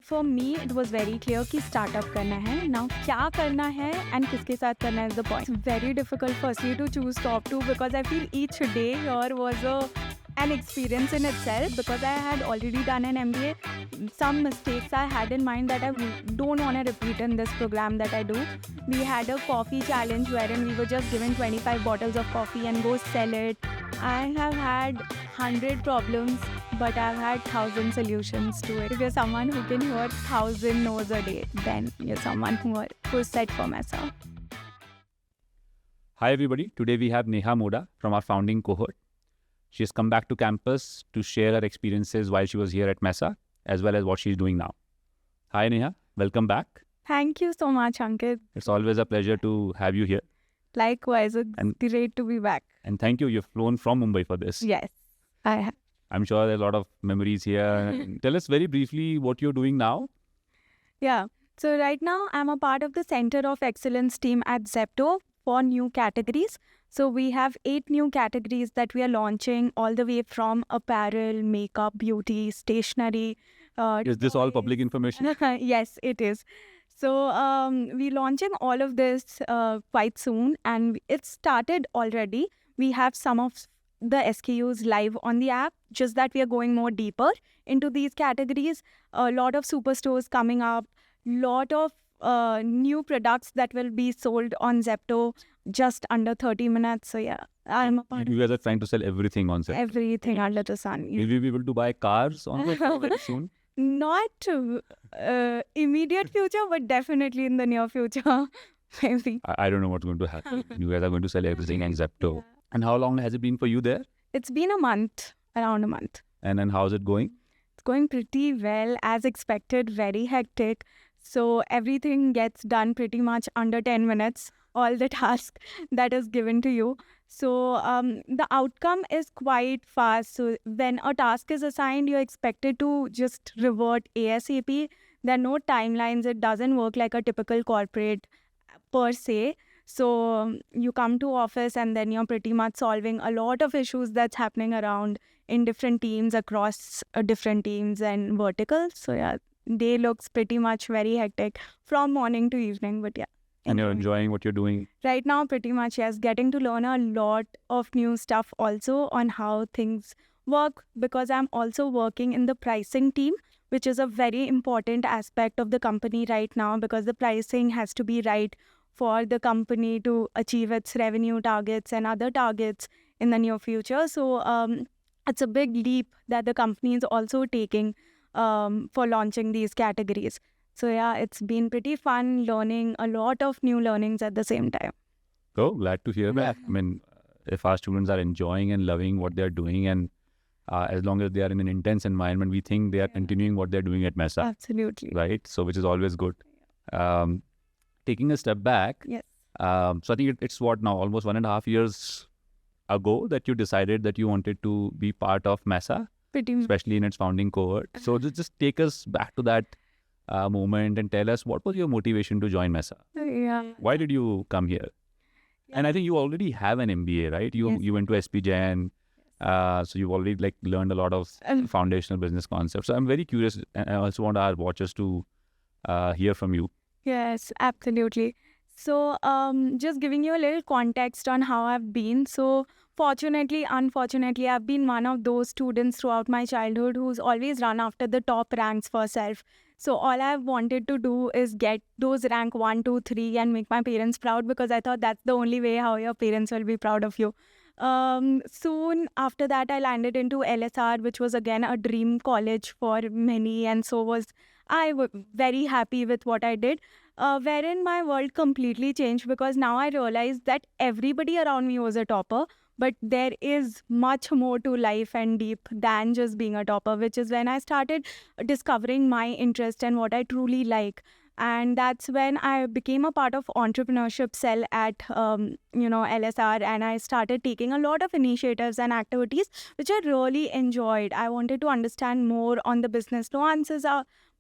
for me, it was very clear कि startup करना है. Now क्या करना है and किसके साथ करना is the point. It's very difficult firstly to choose top two because I feel each day here was an experience in itself because I had already done an MBA. Some mistakes I had in mind that I don't want to repeat in this program that I do. We had a coffee challenge wherein we were just given 25 bottles of coffee and go sell it. I have had 100 problems, but I've had 1,000 solutions to it. If you're someone who can hear 1,000 no's a day, then you're someone who's set for myself. Hi everybody, today we have Neha Moda from our founding cohort. She has come back to campus to share her experiences while she was here at Mesa, as well as what she's doing now. Hi Neha, welcome back. Thank you so much, Ankit. It's always a pleasure to have you here. Likewise, it's great to be back. And thank you, you've flown from Mumbai for this. Yes, I have. I'm sure there's a lot of memories here. Tell us very briefly what you're doing now. Yeah, so right now I'm a part of the Center of Excellence team at Zepto for new categories. So we have 8 new categories that we are launching all the way from apparel, makeup, beauty, stationery. Is this all public information? Yes, it is. So we're launching all of this quite soon and it started already. We have some of the SKUs live on the app, just that we are going more deeper into these categories. A lot of superstores coming up, lot of new products that will be sold on Zepto just under 30 minutes. So yeah, I'm a part of You guys are trying to sell everything on Zepto. everything under the sun. Will we be able to buy cars on Zepto very soon? Not immediate future, but definitely in the near future. Maybe. I don't know what's going to happen. You guys are going to sell everything on Zepto. Yeah. And how long has it been for you there? It's been a month, around a month. And then how's it going? It's going pretty well, as expected, very hectic. So everything gets done pretty much under 10 minutes, all the task that is given to you. So the outcome is quite fast. So when a task is assigned, you're expected to just revert ASAP. There are no timelines. It doesn't work like a typical corporate per se. So you come to office and then you're pretty much solving a lot of issues that's happening around in different teams across different teams and verticals. So yeah, day looks pretty much very hectic from morning to evening, but yeah. And you're enjoying what you're doing? Right now, pretty much, yes. Getting to learn a lot of new stuff also on how things work because I'm also working in the pricing team, which is a very important aspect of the company right now because the pricing has to be right for the company to achieve its revenue targets and other targets in the near future. So it's a big leap that the company is also taking for launching these categories. So yeah, it's been pretty fun learning a lot of new learnings at the same time. Oh, glad to hear that. I mean, if our students are enjoying and loving what they're doing and as long as they are in an intense environment, we think they are continuing what they're doing at Mesa. Absolutely. Right? So which is always good. Taking a step back, Yes. so I think it's what now, almost 1.5 years ago that you decided that you wanted to be part of Mesa, Pretty much. especially in its founding cohort. So just take us back to that moment and tell us what was your motivation to join Mesa? Yeah. Why did you come here? And I think you already have an MBA, right? You went to SP Jain, so you've already learned a lot of foundational business concepts. So I'm very curious, and I also want our watchers to hear from you. Yes, absolutely. So just giving you a little context on how I've been. So fortunately, unfortunately, I've been one of those students throughout my childhood who's always run after the top ranks for self. So all I've wanted to do is get those rank 1, 2, 3 and make my parents proud because I thought that's the only way how your parents will be proud of you. Soon after that, I landed into LSR, which was again a dream college for many. And so was I very happy with what I did, wherein my world completely changed because now I realized that everybody around me was a topper. But there is much more to life and deep than just being a topper, which is when I started discovering my interest and what I truly like. And that's when I became a part of entrepreneurship cell at, LSR. And I started taking a lot of initiatives and activities, which I really enjoyed. I wanted to understand more on the business nuances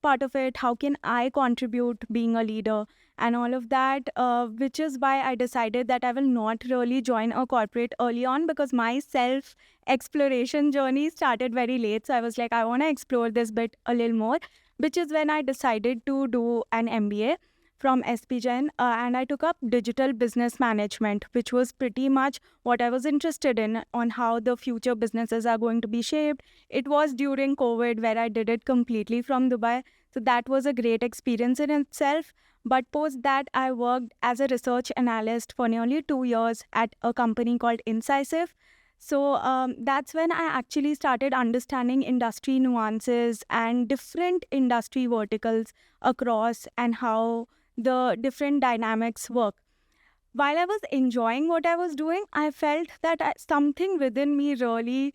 part of it. How can I contribute being a leader? And all of that, which is why I decided that I will not really join a corporate early on because my self-exploration journey started very late. So I was like, I want to explore this bit a little more. which is when I decided to do an MBA from SP Jain, and I took up digital business management, which was pretty much what I was interested in, on how the future businesses are going to be shaped. It was during COVID where I did it completely from Dubai. So that was a great experience in itself. But post that, I worked as a research analyst for nearly 2 years at a company called Incisive. So that's when I actually started understanding industry nuances and different industry verticals across, and how the different dynamics work. While I was enjoying what I was doing, I felt that something within me really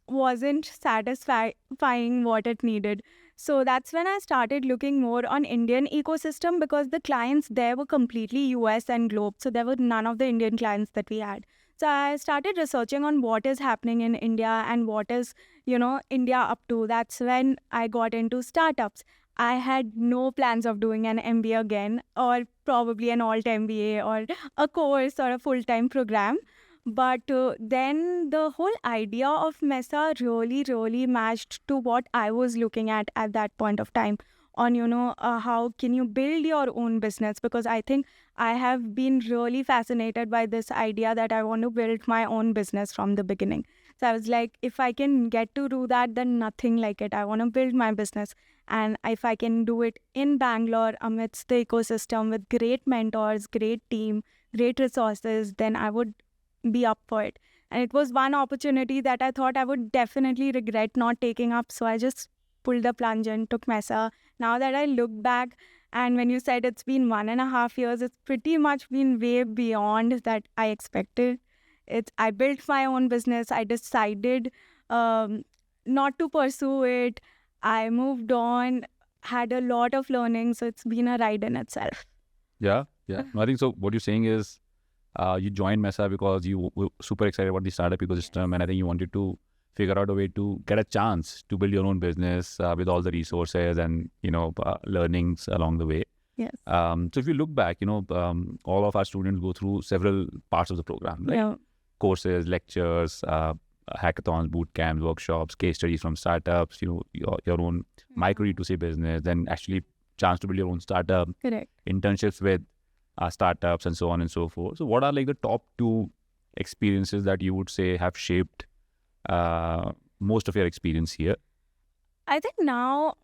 wasn't satisfying what it needed. So that's when I started looking more on Indian ecosystem, because the clients there were completely US and globe. So there were none of the Indian clients that we had. So I started researching on what is happening in India and what is, India up to. That's when I got into startups. I had no plans of doing an MBA again, or probably an alt MBA, or a course or a full-time program. But then the whole idea of Mesa really, really matched to what I was looking at that point of time, on, how can you build your own business? Because I think I have been really fascinated by this idea that I want to build my own business from the beginning. So I was like, if I can get to do that, then nothing like it. I want to build my business. And if I can do it in Bangalore amidst the ecosystem with great mentors, great team, great resources, then I would be up for it. And it was one opportunity that I thought I would definitely regret not taking up. So I just pulled the plunge and took Mesa. Now that I look back, and when you said it's been 1.5 years, it's pretty much been way beyond that I expected. I built my own business. I decided not to pursue it. I moved on, had a lot of learning. So it's been a ride in itself. Yeah. No, I think so. What you're saying is you joined Mesa because you were super excited about the startup ecosystem, and I think you wanted to figure out a way to get a chance to build your own business with all the resources and, learnings along the way. Yes. So if you look back, all of our students go through several parts of the program, right? Yeah. Courses, lectures, hackathons, boot camps, workshops, case studies from startups, your own micro D2C business, then actually chance to build your own startup, Correct. internships with startups, and so on and so forth. So what are like the top 2 experiences that you would say have shaped most of your experience here? I think now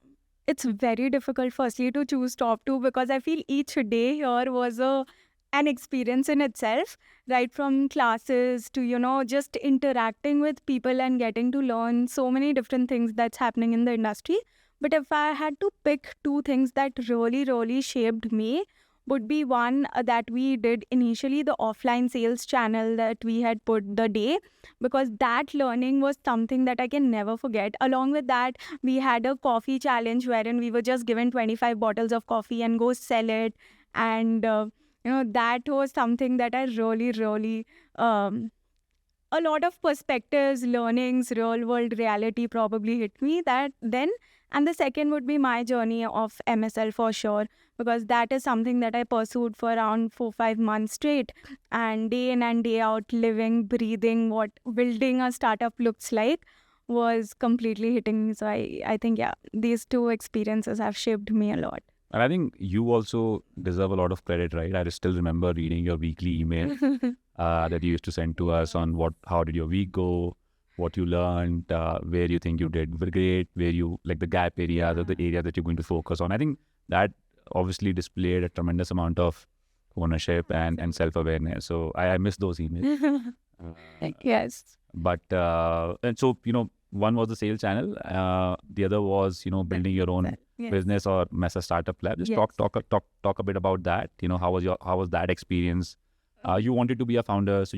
it's very difficult, firstly, to choose top 2, because I feel each day here was an experience in itself, right from classes to, just interacting with people and getting to learn so many different things that's happening in the industry. But if I had to pick 2 things that really, really shaped me, would be one, that we did initially the offline sales channel that we had put the day, because that learning was something that I can never forget. Along with that, we had a coffee challenge wherein we were just given 25 bottles of coffee and go sell it. And, that was something that I really, really, a lot of perspectives, learnings, real world reality probably hit me that then. And the second would be my journey of MSL for sure, because that is something that I pursued for around 4-5 months straight, and day in and day out, living, breathing what building a startup looks like was completely hitting me. So I think, these 2 experiences have shaped me a lot. And I think you also deserve a lot of credit, right? I just still remember reading your weekly email that you used to send to us on how did your week go, what you learned, where you think you did great, where you like the gap areas or the area that you're going to focus on. I think that obviously displayed a tremendous amount of ownership and self-awareness. So I miss those emails. Yes. But and so one was the sales channel, the other was building your own business or Mesa Startup Lab. Just talk a bit about that. How was that experience? You wanted to be a founder, so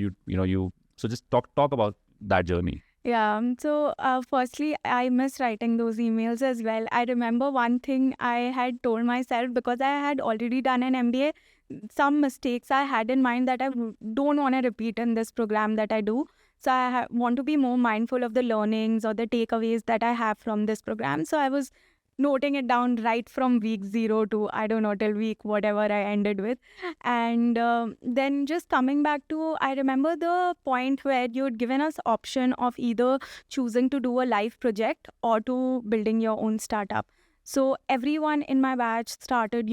so just talk about that journey. Yeah. So firstly, I miss writing those emails as well. I remember one thing I had told myself, because I had already done an MBA, some mistakes I had in mind that I don't want to repeat in this program that I do. So I want to be more mindful of the learnings or the takeaways that I have from this program. So I was noting it down right from week 0 to, I don't know, till week whatever I ended with. And then just coming back to, I remember the point where you'd given us option of either choosing to do a live project or to building your own startup. So everyone in my batch started,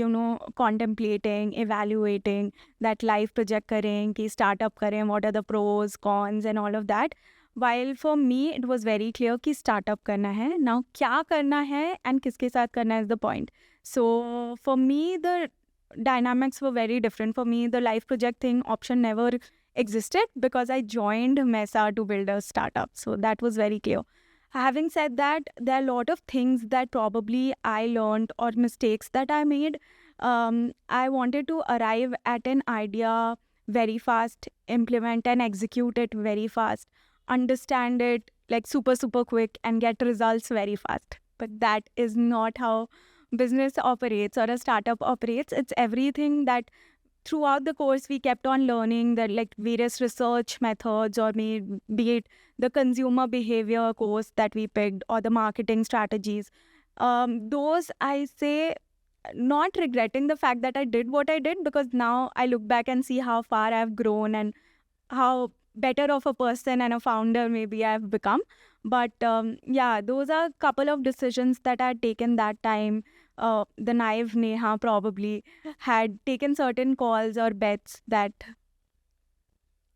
contemplating, evaluating that live project करें, कि startup करें, what are the pros, cons and all of that. While for me, it was very clear कि startup करना है. Now, क्या करना है and किसके साथ करना is the point. So for me, the dynamics were very different. For me, the live project thing option never existed because I joined Mesa to build a startup. So that was very clear. Having said that, there are a lot of things that probably I learned or mistakes that I made. I wanted to arrive at an idea very fast, implement and execute it very fast, understand it like super, super quick and get results very fast. But that is not how business operates or a startup operates. It's everything that throughout the course we kept on learning that like various research methods or be it the consumer behavior course that we picked or the marketing strategies. Those I say not regretting the fact that I did what I did, because now I look back and see how far I've grown and how better of a person and a founder maybe I've become. But yeah, those are a couple of decisions that I had taken that time. The naive Neha probably had taken certain calls or bets that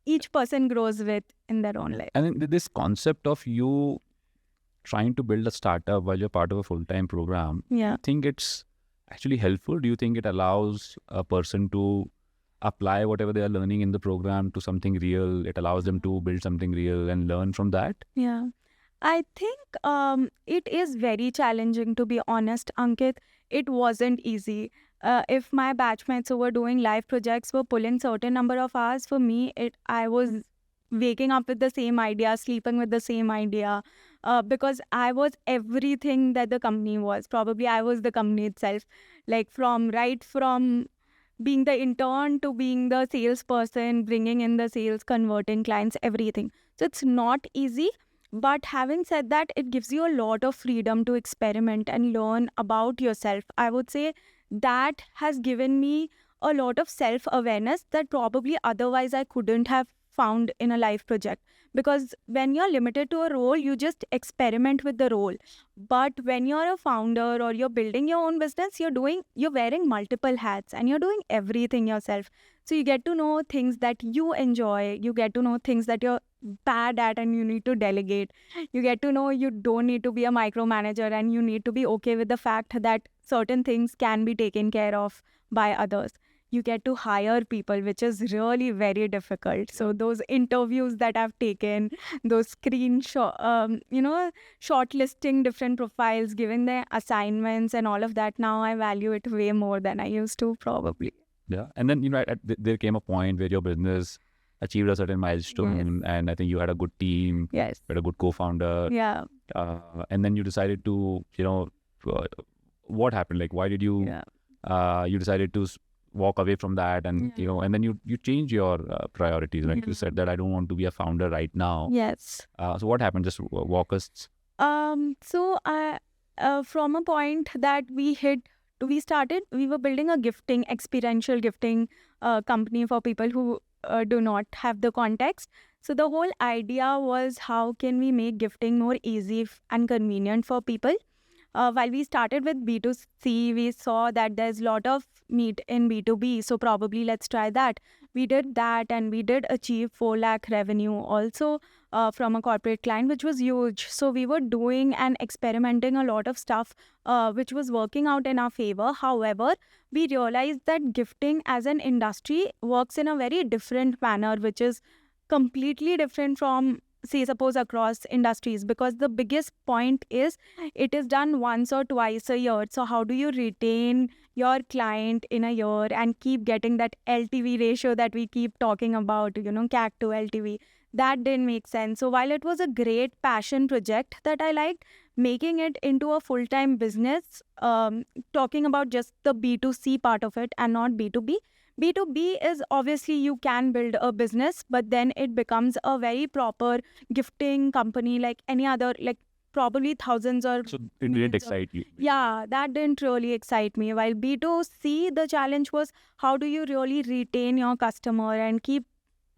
each person grows with in their own life. And then this concept of you trying to build a startup while you're part of a full-time program, Yeah. I think it's actually helpful. Do you think it allows a person to apply whatever they are learning in the program to something real? It allows them to build something real and learn from that? Yeah. I think it is very challenging, to be honest, Ankit. It wasn't easy. If my batchmates who were doing live projects were pulling certain number of hours, for me, I was waking up with the same idea, sleeping with the same idea, because I was everything that the company was. Probably I was the company itself, like from being the intern to being the salesperson, bringing in the sales, converting clients, everything. So it's not easy. But having said that, it gives you a lot of freedom to experiment and learn about yourself. I would say that has given me a lot of self-awareness that probably otherwise I couldn't have found in a live project. Because when you're limited to a role, you just experiment with the role. But when you're a founder or you're building your own business, you're wearing multiple hats and you're doing everything yourself. So you get to know things that you enjoy. You get to know things that you're bad at and you need to delegate. You get to know you don't need to be a micromanager and you need to be okay with the fact that certain things can be taken care of by others. You get to hire people, which is really very difficult. So those interviews that I've taken, those shortlisting different profiles, giving their assignments and all of that, now I value it way more than I used to probably. Yeah. And then, there came a point where your business achieved a certain milestone, and I think you had a good team, Yes. you had a good co-founder. Yeah. And then you decided to, what happened? Like, why did you, you decided to walk away from that and, and then you change your priorities, right? You said that I don't want to be a founder right now. Yes. So what happened? Just walk us. So I, from a point that we were building a experiential gifting company for people who do not have the context. So the whole idea was, how can we make gifting more easy and convenient for people? While we started with B2C, we saw that there's a lot of need in B2B. So probably let's try that. We did that and we did achieve 4 lakh revenue also from a corporate client, which was huge. So we were doing and experimenting a lot of stuff which was working out in our favor. However, we realized that gifting as an industry works in a very different manner, which is completely different from, say, suppose across industries, because the biggest point is it is done once or twice a year. So how do you retain your client in a year and keep getting that LTV ratio that we keep talking about, CAC to LTV? That didn't make sense. So while it was a great passion project that I liked, making it into a full-time business, talking about just the B2C part of it and not B2B. B2B is obviously you can build a business, but then it becomes a very proper gifting company like any other, like probably thousands or... So it didn't excite you? Yeah, that didn't really excite me. While B2C, the challenge was, how do you really retain your customer and keep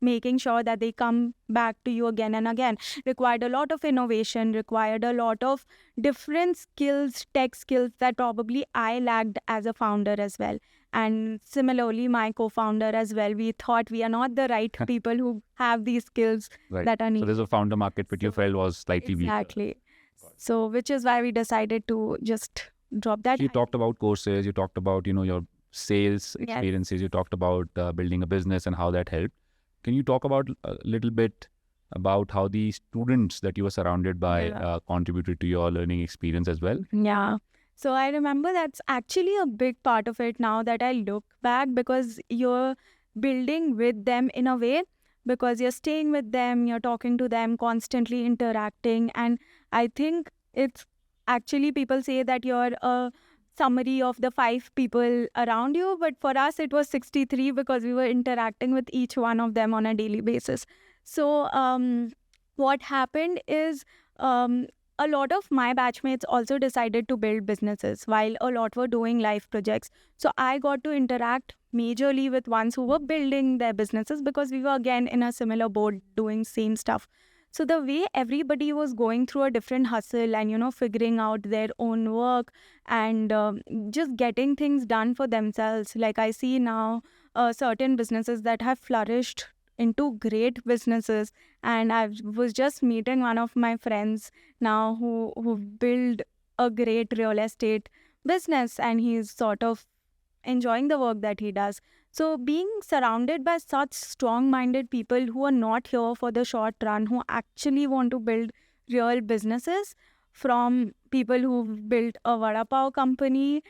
making sure that they come back to you again and again required a lot of innovation, required a lot of different skills, tech skills that probably I lacked as a founder as well. And similarly, my co-founder as well, we thought we are not the right people who have these skills Right. that are So needed. there's a founder market fit you felt was slightly weaker. Exactly. So, which is why we decided to just drop that. You talked about courses, you talked about, your sales Yes. experiences, you talked about building a business and how that helped. Can you talk about a little bit about how the students that you were surrounded by Yeah. contributed to your learning experience as well? Yeah. So I remember that's actually a big part of it now that I look back, because you're building with them in a way, because you're staying with them, you're talking to them, constantly interacting. And I think it's actually, people say that you're a summary of the 5 people around you, but for us it was 63 because we were interacting with each one of them on a daily basis. So what happened is, a lot of my batchmates also decided to build businesses while a lot were doing life projects. So I got to interact majorly with ones who were building their businesses, because we were again in a similar boat doing same stuff. So the way everybody was going through a different hustle and figuring out their own work and just getting things done for themselves. Like I see now certain businesses that have flourished into great businesses. And I was just meeting one of my friends now who built a great real estate business, and he's sort of enjoying the work that he does. So being surrounded by such strong-minded people who are not here for the short run, who actually want to build real businesses, from people who've built a vada pav company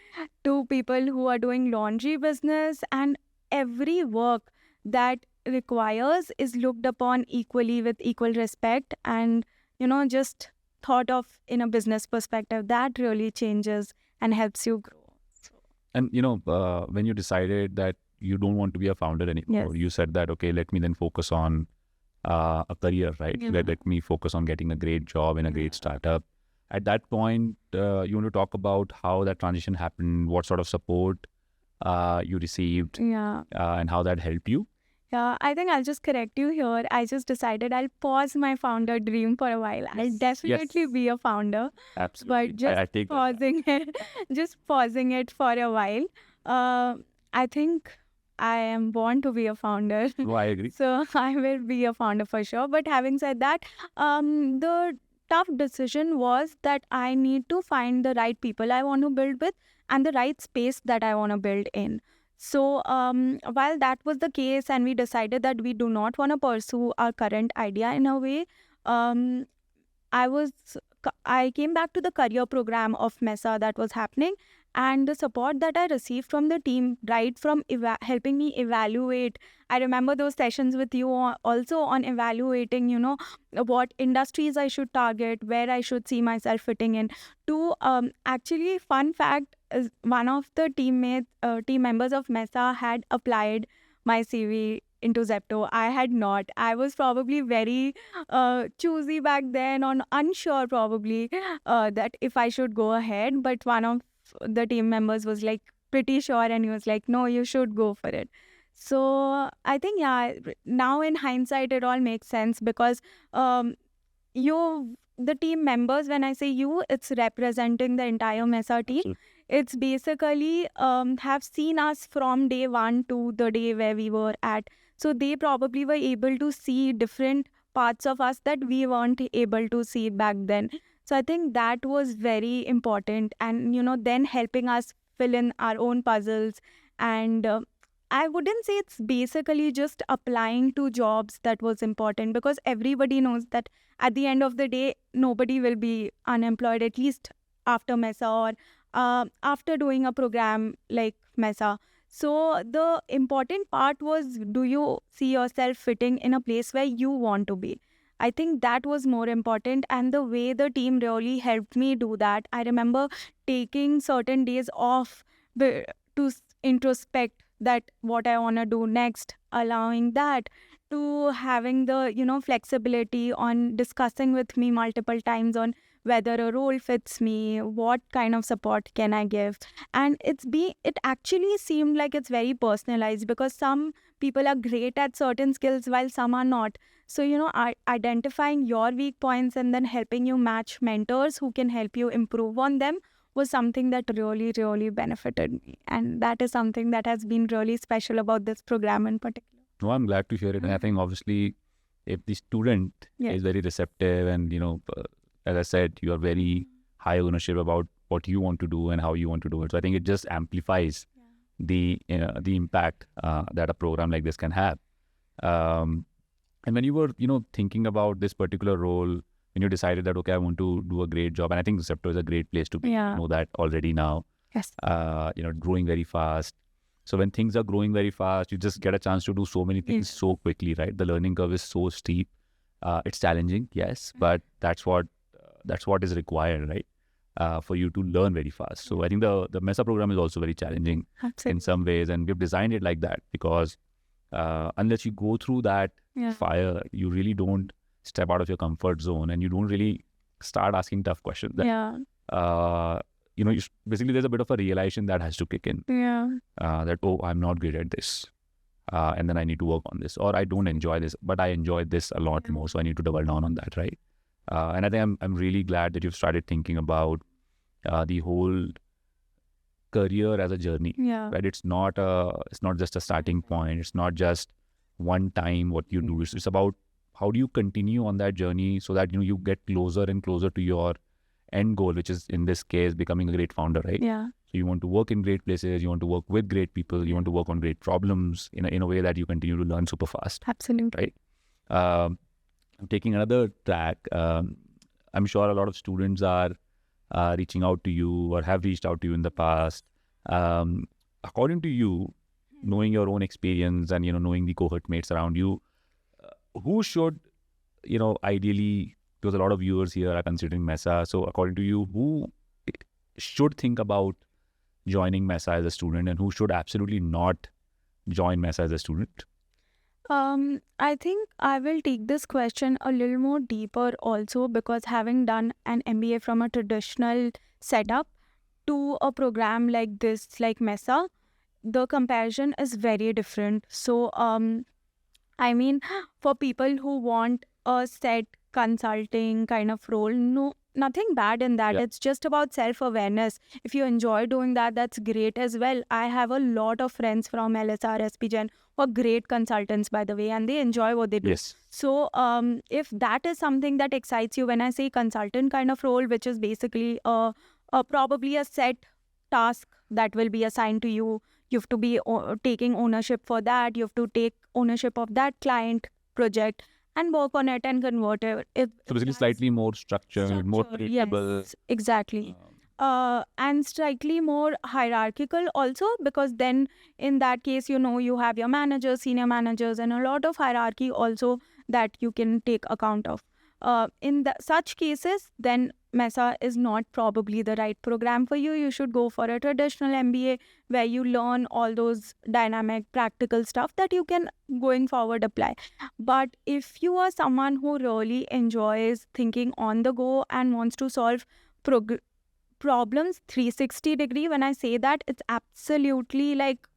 to people who are doing laundry business, and every work that requires is looked upon equally with equal respect, and just thought of in a business perspective, that really changes and helps you grow. And, when you decided that you don't want to be a founder anymore, Yes. you said that, okay, let me then focus on a career, right? Yeah. Let me focus on getting a great job in a great startup. At that point, you want to talk about how that transition happened, what sort of support you received, Yeah. and how that helped you? Yeah, I think I'll just correct you here. I just decided I'll pause my founder dream for a while. I'll definitely be a founder, Absolutely. but just I take that back. pausing it, just pausing it for a while. I think I am born to be a founder. No, I agree. So I will be a founder for sure. But having said that, the tough decision was that I need to find the right people I want to build with and the right space that I want to build in. So while that was the case and we decided that we do not want to pursue our current idea in a way, um, I came back to the career program of Mesa that was happening, and the support that I received from the team, right from helping me evaluate. I remember those sessions with you also on evaluating, what industries I should target, where I should see myself fitting in. To actually, fun fact is, one of the team members of Mesa had applied my CV into Zepto. I had not. I was probably very choosy back then, on unsure probably that if I should go ahead. But one of the team members was like pretty sure, and he was like, no, you should go for it. So I think, yeah, now in hindsight, it all makes sense, because the team members, when I say you, it's representing the entire Mesa team. Absolutely. It's basically have seen us from day one to the day where we were at. So they probably were able to see different parts of us that we weren't able to see back then. So I think that was very important, and then helping us fill in our own puzzles. And I wouldn't say it's basically just applying to jobs that was important, because everybody knows that at the end of the day, nobody will be unemployed, at least after Mesa or after doing a program like Mesa. So the important part was, do you see yourself fitting in a place where you want to be? I think that was more important, and the way the team really helped me do that. I remember taking certain days off to introspect that what I want to do next, allowing that, to having the flexibility on discussing with me multiple times on whether a role fits me, what kind of support can I give. And it actually seemed like it's very personalized, because some people are great at certain skills while some are not. So, identifying your weak points and then helping you match mentors who can help you improve on them was something that really, really benefited me. And that is something that has been really special about this program in particular. No, I'm glad to hear it. And I think obviously if the student is very receptive and, as I said, you are very high ownership about what you want to do and how you want to do it. So I think it just amplifies the impact that a program like this can have. And when you were, thinking about this particular role, when you decided that, okay, I want to do a great job, and I think Receptor is a great place to be, know that already now, Yes. Growing very fast. So when things are growing very fast, you just get a chance to do so many things so quickly, right? The learning curve is so steep. It's challenging, yes, but that's what is required, right? For you to learn very fast. So I think the MESA program is also very challenging in some ways, and we've designed it like that because unless you go through that fire, you really don't step out of your comfort zone, and you don't really start asking tough questions. Basically there's a bit of a realization that has to kick in. That, oh, I'm not great at this. And then I need to work on this, or I don't enjoy this, but I enjoy this a lot more. So I need to double down on that, right? And I think I'm really glad that you've started thinking about the whole career as a journey, right? It's not just a starting point. It's not just one time what you do. It's about how do you continue on that journey so that you get closer and closer to your end goal, which is in this case becoming a great founder, right? So you want to work in great places, you want to work with great people, you want to work on great problems in a way that you continue to learn super fast. Absolutely. Right. Taking another track, I'm sure a lot of students are reaching out to you or have reached out to you in the past. According to you, knowing your own experience and knowing the cohort mates around you, who should ideally, because a lot of viewers here are considering MESA, so according to you, who should think about joining MESA as a student, and who should absolutely not join MESA as a student? I think I will take this question a little more deeper also, because having done an MBA from a traditional setup to a program like this, like MESA, the comparison is very different. So, I mean, for people who want a set consulting kind of role, no, nothing bad in that. It's just about self-awareness. If you enjoy doing that, that's great as well. I have a lot of friends from LSR, SPGen who are great consultants, by the way, and they enjoy what they do. Yes. So if that is something that excites you, when I say consultant kind of role, which is basically probably a set task that will be assigned to you, you have to be taking ownership for that. You have to take ownership of that client project and work on it and convert it. So basically slightly more structured, more predictable. Yes, exactly. And slightly more hierarchical also, because then in that case, you have your managers, senior managers, and a lot of hierarchy also that you can take account of. In such cases, then MESA is not probably the right program for you. You should go for a traditional MBA where you learn all those dynamic, practical stuff that you can going forward apply. But if you are someone who really enjoys thinking on the go and wants to solve problems 360 degree, when I say that, it's absolutely like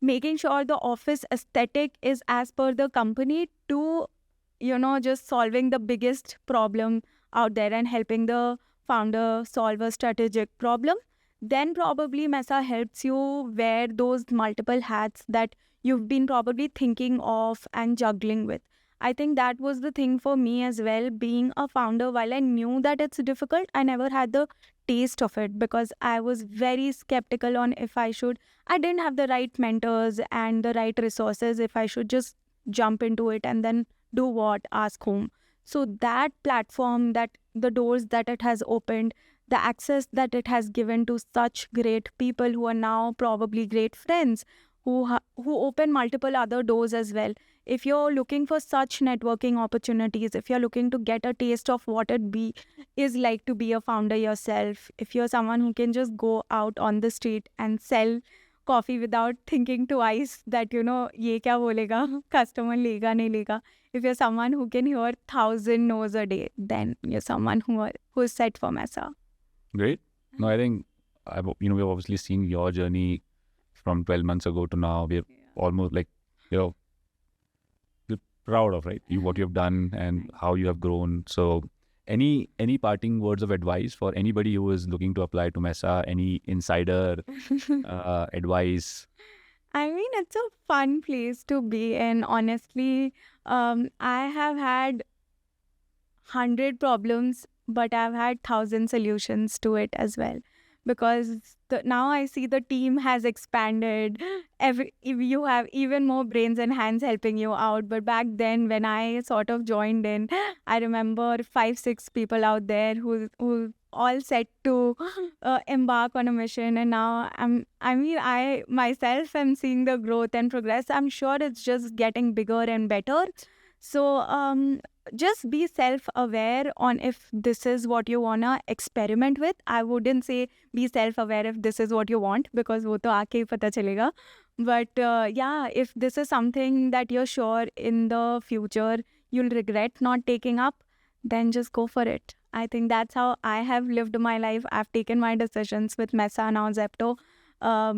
making sure the office aesthetic is as per the company to just solving the biggest problem out there and helping the founder solve a strategic problem. Then probably MESA helps you wear those multiple hats that you've been probably thinking of and juggling with. I think that was the thing for me as well. Being a founder, while I knew that it's difficult, I never had the taste of it because I was very skeptical on if I didn't have the right mentors and the right resources, if I should just jump into it and then do what, ask whom. So that platform, that the doors that it has opened, the access that it has given to such great people who are now probably great friends, who open multiple other doors as well. If you're looking for such networking opportunities, if you're looking to get a taste of what it is like to be a founder yourself, if you're someone who can just go out on the street and sell coffee without thinking twice that, ye kya bolega, customer lega, nahi lega. If you're someone who can hear 1,000 no's a day, then you're someone who's set for Mesa. Great. No, I think, we've obviously seen your journey from 12 months ago to now. We're almost like, we're proud of, right? What you have done and how you have grown. So any parting words of advice for anybody who is looking to apply to Mesa? Any insider advice? I mean, it's a fun place to be in. Honestly, I have had 100 problems, but I've had 1,000 solutions to it as well. Because now I see the team has expanded. You have even more brains and hands helping you out. But back then, when I sort of joined in, I remember 5-6 people out there who all set to embark on a mission. And now I myself am seeing the growth and progress. I'm sure it's just getting bigger and better. So just be self-aware on if this is what you wanna experiment with. I wouldn't say be self-aware if this is what you want, because wo to aake hi pata chalega. But if this is something that you're sure in the future you'll regret not taking up, then just go for it. I think that's how I have lived my life. I've taken my decisions with Mesa, now Zepto,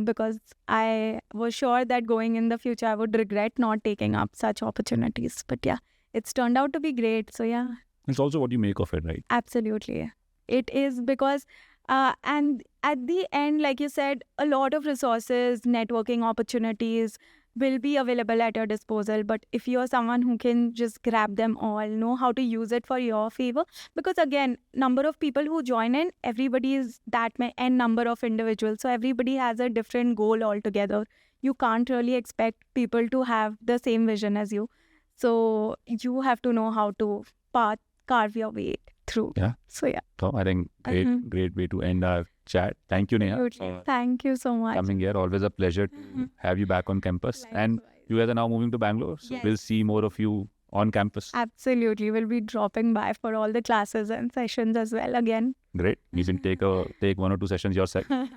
because I was sure that going in the future I would regret not taking up such opportunities. But yeah, it's turned out to be great. So yeah. It's also what you make of it, right? Absolutely. It is because, and at the end, like you said, a lot of resources, networking opportunities will be available at your disposal. But if you're someone who can just grab them all, know how to use it for your favor, because again, number of people who join in, everybody is n number of individuals. So everybody has a different goal altogether. You can't really expect people to have the same vision as you. So you have to know how to carve your way through. Yeah. So yeah. So I think great way to end our chat. Thank you, Neha. Thank you so much. Coming here, always a pleasure to have you back on campus. Likewise. And you guys are now moving to Bangalore, so Yes. we'll see more of you on campus. Absolutely. We'll be dropping by for all the classes and sessions as well again. Great. You can take 1 or 2 sessions yourself.